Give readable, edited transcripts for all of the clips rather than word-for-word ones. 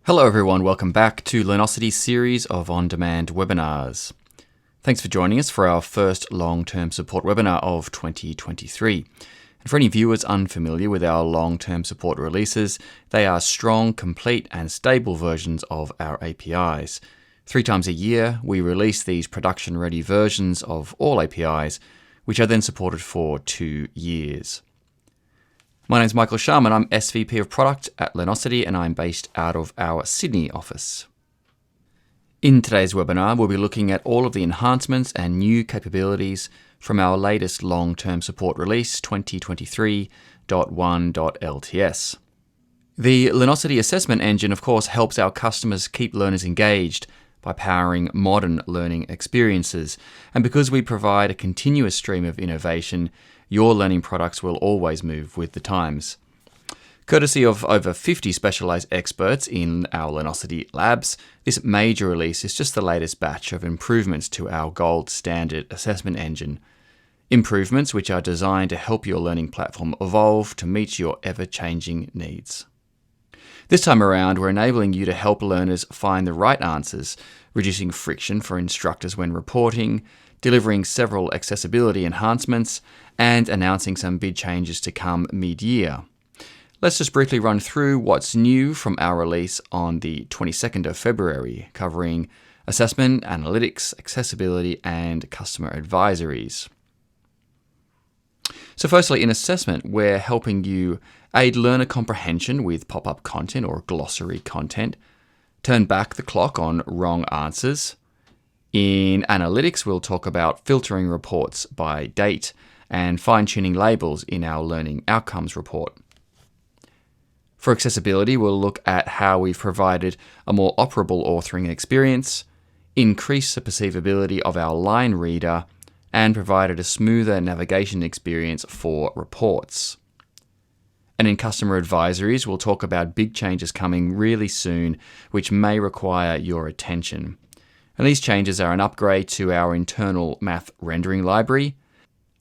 Hello everyone, welcome back to Learnosity's series of on-demand webinars. Thanks for joining us for our first long-term support webinar of 2023. And for any viewers unfamiliar with our long-term support releases, they are strong, complete and stable versions of our APIs. 3 times a year, we release these production-ready versions of all APIs, which are then supported for 2 years. My name is Michael Sharman. I'm SVP of Product at Learnosity and I'm based out of our Sydney office. In today's webinar, we'll be looking at all of the enhancements and new capabilities from our latest long-term support release 2023.1.LTS. The Learnosity assessment engine, of course, helps our customers keep learners engaged by powering modern learning experiences. And because we provide a continuous stream of innovation, your learning products will always move with the times. Courtesy of over 50 specialized experts in our Learnosity labs, this major release is just the latest batch of improvements to our gold standard assessment engine. Improvements which are designed to help your learning platform evolve to meet your ever-changing needs. This time around, we're enabling you to help learners find the right answers, reducing friction for instructors when reporting, delivering several accessibility enhancements, and announcing some big changes to come mid-year. Let's just briefly run through what's new from our release on the 22nd of February, covering assessment, analytics, accessibility, and customer advisories. So firstly, in assessment, we're helping you aid learner comprehension with pop-up content or glossary content, turn back the clock on wrong answers. In analytics, we'll talk about filtering reports by date and fine-tuning labels in our learning outcomes report. For accessibility, we'll look at how we've provided a more operable authoring experience, increased the perceivability of our line reader, and provided a smoother navigation experience for reports. And in customer advisories, we'll talk about big changes coming really soon, which may require your attention. And these changes are an upgrade to our internal math rendering library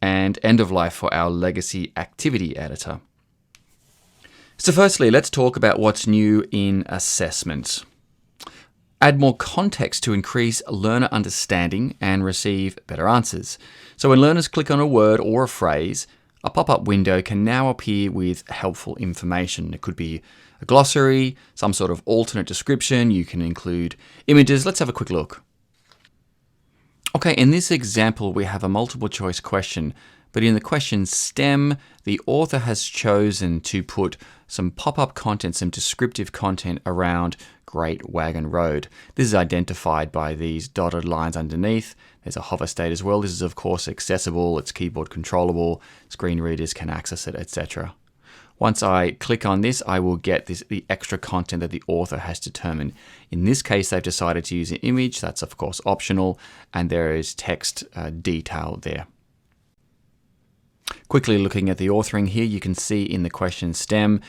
and end of life for our legacy activity editor. So firstly, let's talk about what's new in assessment. Add more context to increase learner understanding and receive better answers. So when learners click on a word or a phrase, a pop-up window can now appear with helpful information. It could be a glossary, some sort of alternate description. You can include images. Let's have a quick look. Okay, in this example, we have a multiple choice question, but in the question stem, the author has chosen to put some pop-up content, some descriptive content around Great Wagon Road. This is identified by these dotted lines underneath. There's a hover state as well. This is of course accessible, it's keyboard controllable, screen readers can access it, etc. Once I click on this, I will get the extra content that the author has determined. In this case, they've decided to use an image. That's of course optional, and there is text detail there. Quickly looking at the authoring here, you can see in the question stem,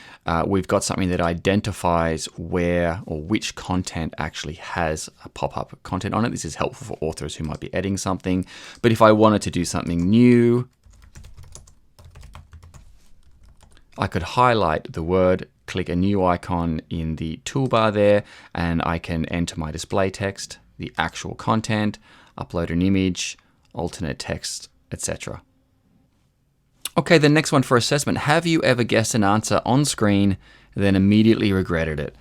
we've got something that identifies where or which content actually has a pop-up content on it. This is helpful for authors who might be editing something. But if I wanted to do something new, I could highlight the word, click a new icon in the toolbar there, and I can enter my display text, the actual content, upload an image, alternate text, etc. Okay, the next one for assessment. Have you ever guessed an answer on screen, then immediately regretted it?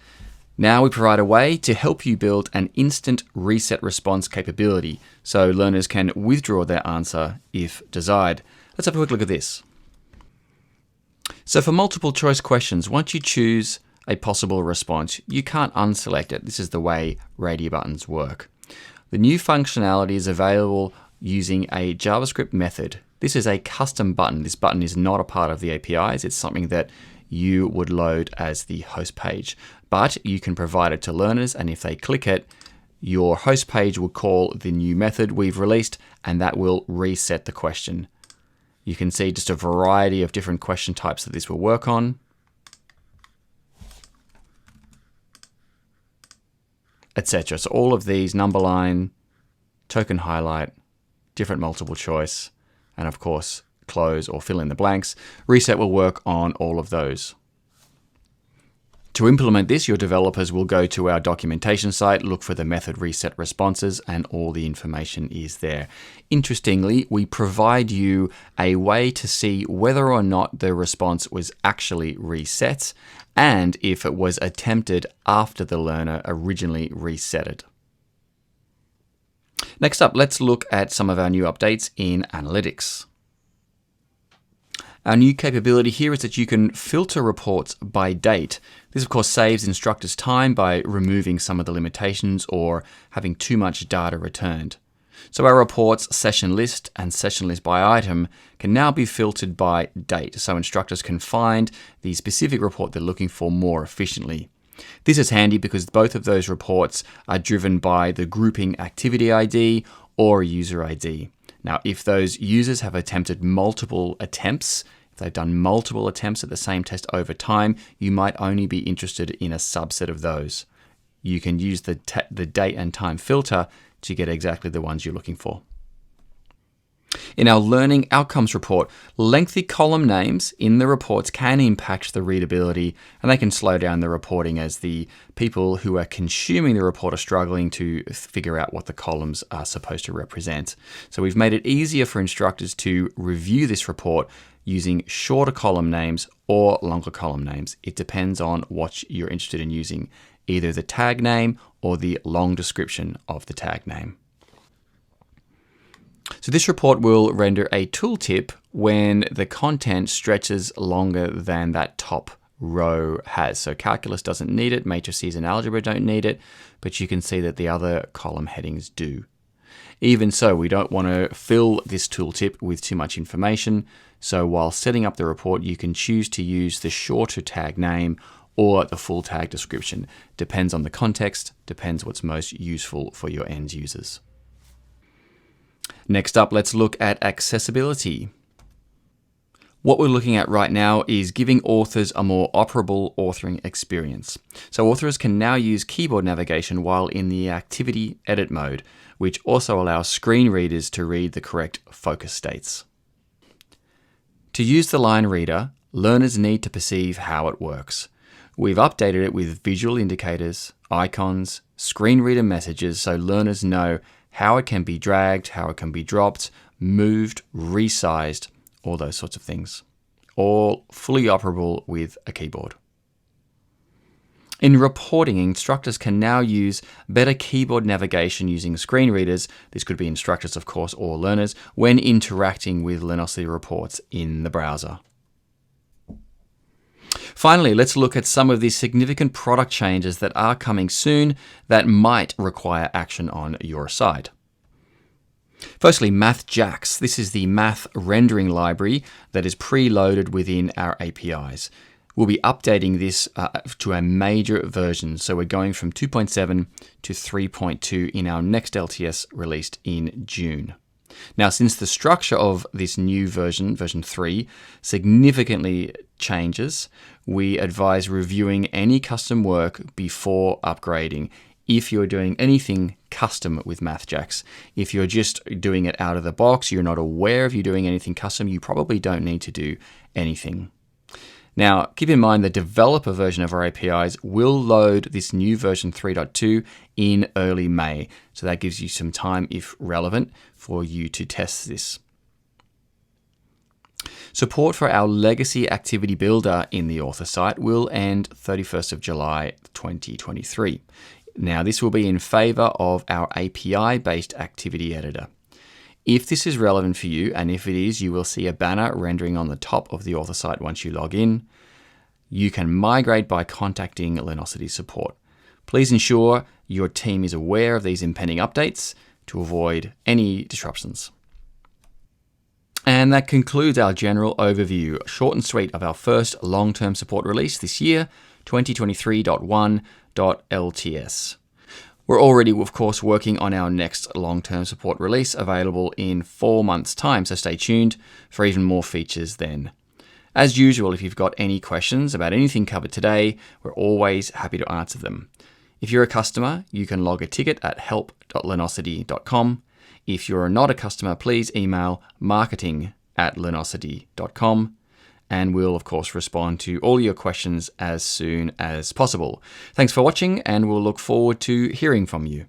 Now we provide a way to help you build an instant reset response capability so learners can withdraw their answer if desired. Let's have a quick look at this. So for multiple choice questions, once you choose a possible response, you can't unselect it. This is the way radio buttons work. The new functionality is available using a JavaScript method. This is a custom button. This button is not a part of the APIs. It's something that you would load as the host page, but you can provide it to learners, and if they click it, your host page will call the new method we've released, and that will reset the question. You can see just a variety of different question types that this will work on, etc. So all of these, number line, token highlight, different multiple choice, and of course, close or fill in the blanks. Reset will work on all of those. To implement this, your developers will go to our documentation site, look for the method reset responses, and all the information is there. Interestingly, we provide you a way to see whether or not the response was actually reset and if it was attempted after the learner originally reset it. Next up, let's look at some of our new updates in analytics. Our new capability here is that you can filter reports by date. This, of course, saves instructors time by removing some of the limitations or having too much data returned. So our reports session list and session list by item can now be filtered by date, so instructors can find the specific report they're looking for more efficiently. This is handy because both of those reports are driven by the grouping activity ID or user ID. Now, if those users have attempted multiple attempts, if they've done multiple attempts at the same test over time, you might only be interested in a subset of those. You can use the date and time filter to get exactly the ones you're looking for. In our Learning Outcomes report, lengthy column names in the reports can impact the readability, and they can slow down the reporting as the people who are consuming the report are struggling to figure out what the columns are supposed to represent. So we've made it easier for instructors to review this report using shorter column names or longer column names. It depends on what you're interested in using, either the tag name or the long description of the tag name. So this report will render a tooltip when the content stretches longer than that top row has. So calculus doesn't need it, matrices and algebra don't need it, but you can see that the other column headings do. Even so, we don't want to fill this tooltip with too much information. So while setting up the report, you can choose to use the shorter tag name or the full tag description. Depends on the context, depends what's most useful for your end users. Next up, let's look at accessibility. What we're looking at right now is giving authors a more operable authoring experience. So authors can now use keyboard navigation while in the activity edit mode, which also allows screen readers to read the correct focus states. To use the line reader, learners need to perceive how it works. We've updated it with visual indicators, icons, screen reader messages so learners know how it can be dragged, how it can be dropped, moved, resized, all those sorts of things. All fully operable with a keyboard. In reporting, instructors can now use better keyboard navigation using screen readers. This could be instructors, of course, or learners when interacting with Learnosity reports in the browser. Finally, let's look at some of the significant product changes that are coming soon that might require action on your side. Firstly, MathJax. This is the math rendering library that is preloaded within our APIs. We'll be updating this to a major version. So we're going from 2.7 to 3.2 in our next LTS released in June. Now, since the structure of this new version, version 3, significantly changes, we advise reviewing any custom work before upgrading if you're doing anything custom with MathJax. If you're just doing it out of the box, you're not aware of you doing anything custom, you probably don't need to do anything. Now, keep in mind the developer version of our APIs will load this new version 3.2 in early May. So that gives you some time, if relevant, for you to test this. Support for our legacy activity builder in the author site will end 31st of July 2023. Now, this will be in favor of our API-based activity editor. If this is relevant for you, and if it is, you will see a banner rendering on the top of the author site once you log in. You can migrate by contacting Learnosity support. Please ensure your team is aware of these impending updates to avoid any disruptions. And that concludes our general overview, short and sweet, of our first long-term support release this year, 2023.1.LTS. We're already, of course, working on our next long-term support release available in 4 months' time, so stay tuned for even more features then. As usual, if you've got any questions about anything covered today, we're always happy to answer them. If you're a customer, you can log a ticket at help.learnosity.com. If you're not a customer, please email marketing@learnosity.com. and we'll, of course, respond to all your questions as soon as possible. Thanks for watching, and we'll look forward to hearing from you.